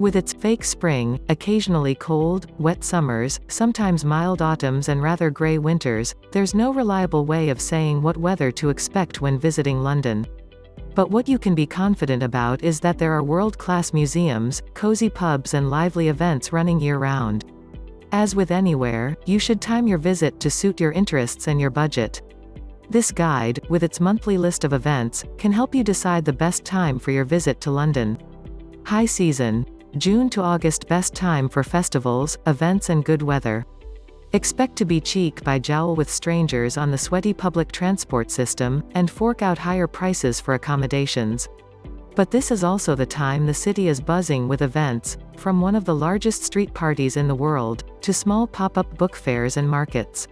With its fake spring, occasionally cold, wet summers, sometimes mild autumns and rather grey winters, there's no reliable way of saying what weather to expect when visiting London. But what you can be confident about is that there are world-class museums, cozy pubs and lively events running year-round. As with anywhere, you should time your visit to suit your interests and your budget. This guide, with its monthly list of events, can help you decide the best time for your visit to London. High season. June to August, best time for festivals, events and good weather. Expect to be cheek by jowl with strangers on the sweaty public transport system, and fork out higher prices for accommodations. But this is also the time the city is buzzing with events, from one of the largest street parties in the world, to small pop-up book fairs and markets.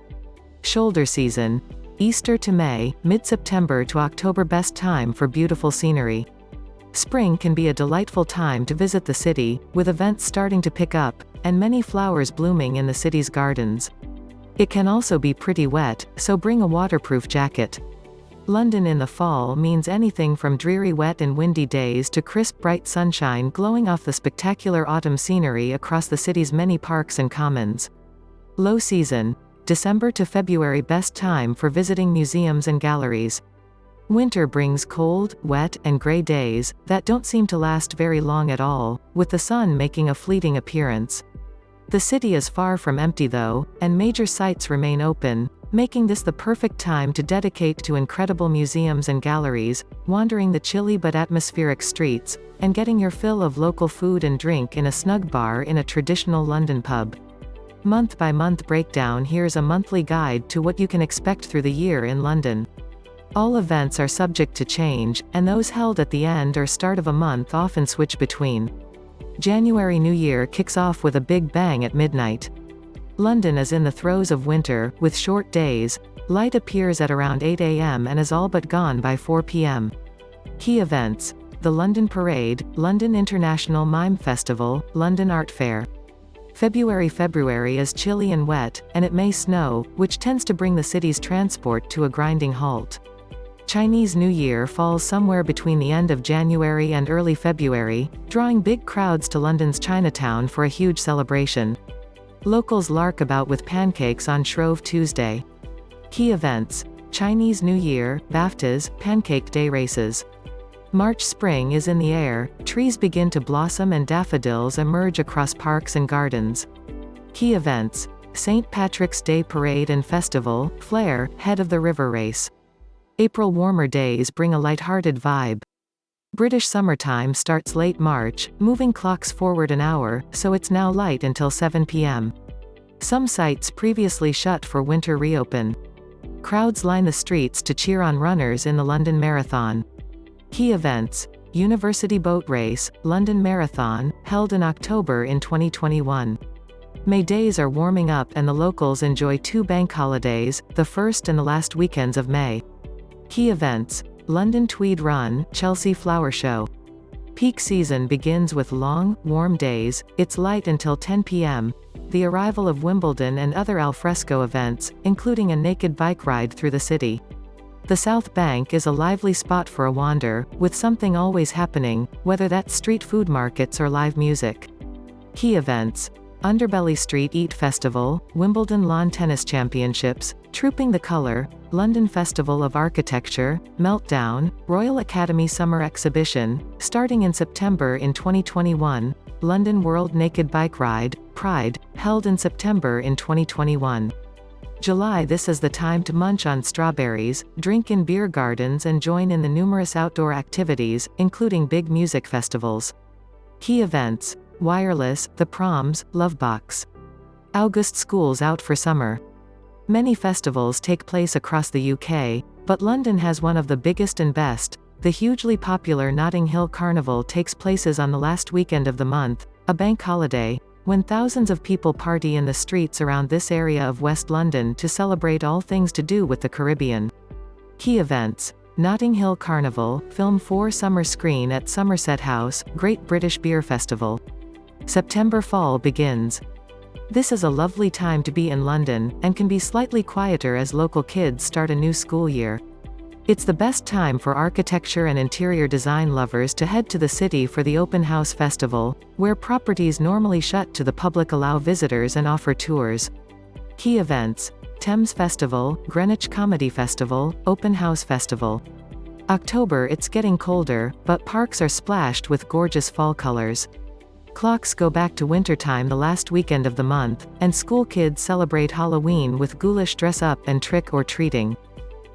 Shoulder season. Easter to May, mid-September to October, best time for beautiful scenery. Spring can be a delightful time to visit the city, with events starting to pick up, and many flowers blooming in the city's gardens. It can also be pretty wet, so bring a waterproof jacket. London in the fall means anything from dreary wet and windy days to crisp bright sunshine glowing off the spectacular autumn scenery across the city's many parks and commons. Low season. December to February, best time for visiting museums and galleries. Winter brings cold, wet, and gray days that don't seem to last very long at all, with the sun making a fleeting appearance. The city is far from empty though, and major sites remain open, making this the perfect time to dedicate to incredible museums and galleries, wandering the chilly but atmospheric streets, and getting your fill of local food and drink in a snug bar in a traditional London pub. Month-by-month breakdown. Here's a monthly guide to what you can expect through the year in London. All events are subject to change, and those held at the end or start of a month often switch between. January. New Year kicks off with a big bang at midnight. London is in the throes of winter, with short days. Light appears at around 8 a.m. and is all but gone by 4 p.m. Key events. The London Parade, London International Mime Festival, London Art Fair. February is chilly and wet, and it may snow, which tends to bring the city's transport to a grinding halt. Chinese New Year falls somewhere between the end of January and early February, drawing big crowds to London's Chinatown for a huge celebration. Locals lark about with pancakes on Shrove Tuesday. Key events. Chinese New Year, BAFTAs, Pancake Day races. March. Spring is in the air, trees begin to blossom and daffodils emerge across parks and gardens. Key events. St. Patrick's Day Parade and Festival, Flare, head of the river race. April. Warmer days bring a light-hearted vibe. British summertime starts late March, moving clocks forward an hour, so it's now light until 7 p.m. Some sites previously shut for winter reopen. Crowds line the streets to cheer on runners in the London Marathon. Key events. University Boat Race, London Marathon, held in October in 2021. May days are warming up and the locals enjoy 2 bank holidays, the first and the last weekends of May. Key events. London Tweed Run, Chelsea Flower Show. Peak season begins with long, warm days, it's light until 10 p.m. The arrival of Wimbledon and other alfresco events, including a naked bike ride through the city. The South Bank is a lively spot for a wander, with something always happening, whether that's street food markets or live music. Key events. Underbelly Street Eat Festival, Wimbledon Lawn Tennis Championships, Trooping the Colour, London Festival of Architecture, Meltdown, Royal Academy Summer Exhibition, starting in September in 2021, London World Naked Bike Ride, Pride, held in September in 2021. July. This is the time to munch on strawberries, drink in beer gardens and join in the numerous outdoor activities, including big music festivals. Key events. Wireless, The Proms, Lovebox. August. Schools out for summer. Many festivals take place across the UK, but London has one of the biggest and best. The hugely popular Notting Hill Carnival takes places on the last weekend of the month, a bank holiday, when thousands of people party in the streets around this area of West London to celebrate all things to do with the Caribbean. Key events. Notting Hill Carnival, Film 4 Summer Screen at Somerset House, Great British Beer Festival. September. Fall begins. This is a lovely time to be in London, and can be slightly quieter as local kids start a new school year. It's the best time for architecture and interior design lovers to head to the city for the Open House Festival, where properties normally shut to the public allow visitors and offer tours. Key events: Thames Festival, Greenwich Comedy Festival, Open House Festival. October. It's getting colder, but parks are splashed with gorgeous fall colors. Clocks go back to wintertime the last weekend of the month, and school kids celebrate Halloween with ghoulish dress-up and trick-or-treating.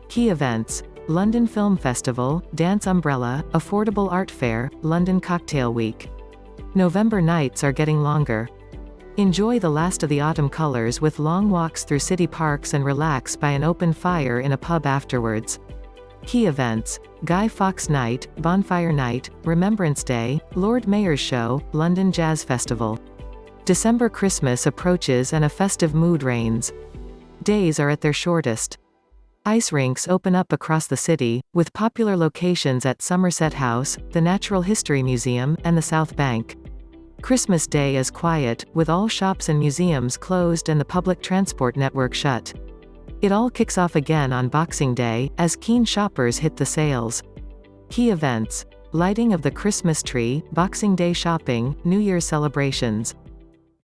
Key events: London Film Festival, Dance Umbrella, Affordable Art Fair, London Cocktail Week. November nights are getting longer. Enjoy the last of the autumn colors with long walks through city parks and relax by an open fire in a pub afterwards. Key events: Guy Fawkes Night, Bonfire Night, Remembrance Day, Lord Mayor's Show, London Jazz Festival. December. Christmas approaches and a festive mood reigns. Days are at their shortest. Ice rinks open up across the city, with popular locations at Somerset House, the Natural History Museum, and the South Bank. Christmas Day is quiet, with all shops and museums closed and the public transport network shut. It all kicks off again on Boxing Day, as keen shoppers hit the sales. Key events: lighting of the Christmas tree, Boxing Day shopping, New Year's celebrations.